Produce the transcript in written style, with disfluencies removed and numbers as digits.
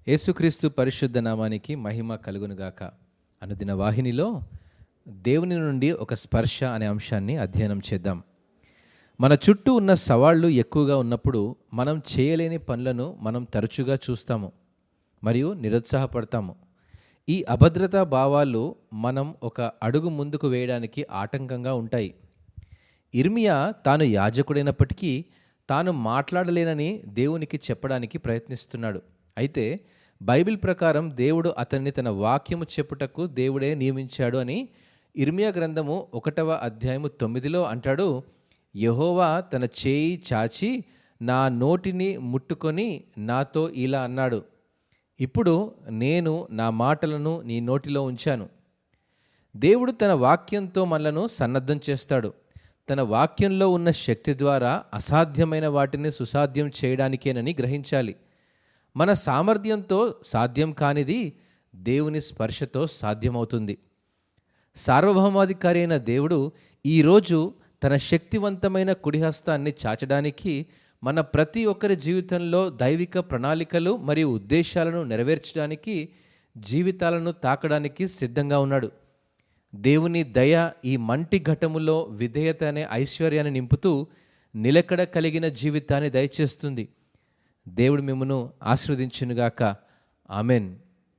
యేసుక్రీస్తు పరిశుద్ధ నామానికి మహిమ కలుగునుగాక. అనుదిన వాహినిలో దేవుని నుండి ఒక స్పర్శ అనే అంశాన్ని అధ్యయనం చేద్దాం. మన చుట్టూ ఉన్న సవాళ్లు ఎక్కువగా ఉన్నప్పుడు మనం చేయలేని పనులను మనం తరచుగా చూస్తాము మరియు నిరుత్సాహపడతాము. ఈ అభద్రతా భావాలు మనం ఒక అడుగు ముందుకు వేయడానికి ఆటంకంగా ఉంటాయి. ఇర్మియా తాను యాజకుడైనప్పటికీ తాను మాట్లాడలేనని దేవునికి చెప్పడానికి ప్రయత్నిస్తున్నాడు. అయితే బైబిల్ ప్రకారం దేవుడు అతన్ని తన వాక్యము చెప్పుటకు దేవుడే నియమించాడు అని ఇర్మియా గ్రంథము 1వ అధ్యాయము 9లో అంటాడు. యెహోవా తన చేయి చాచి నా నోటిని ముట్టుకొని నాతో ఇలా అన్నాడు, ఇప్పుడు నేను నా మాటలను నీ నోటిలో ఉంచాను. దేవుడు తన వాక్యంతో మనలను సన్నద్ధం చేస్తాడు. తన వాక్యంలో ఉన్న శక్తి ద్వారా అసాధ్యమైన వాటిని సుసాధ్యం చేయడానికేనని గ్రహించాలి. మన సామర్థ్యంతో సాధ్యం కానిది దేవుని స్పర్శతో సాధ్యమవుతుంది. సార్వభౌమాధికారి అయిన దేవుడు ఈరోజు తన శక్తివంతమైన కుడిహస్తాన్ని చాచడానికి మన ప్రతి ఒక్కరి జీవితంలో దైవిక ప్రణాళికలు మరియు ఉద్దేశాలను నెరవేర్చడానికి, జీవితాలను తాకడానికి సిద్ధంగా ఉన్నాడు. దేవుని దయ ఈ మంటి ఘటములో విధేయత అనే ఐశ్వర్యాన్ని నింపుతూ నిలకడ కలిగిన జీవితాన్ని దయచేస్తుంది. దేవుడు మిమ్మును ఆశీర్వదించునుగాక. ఆమెన్.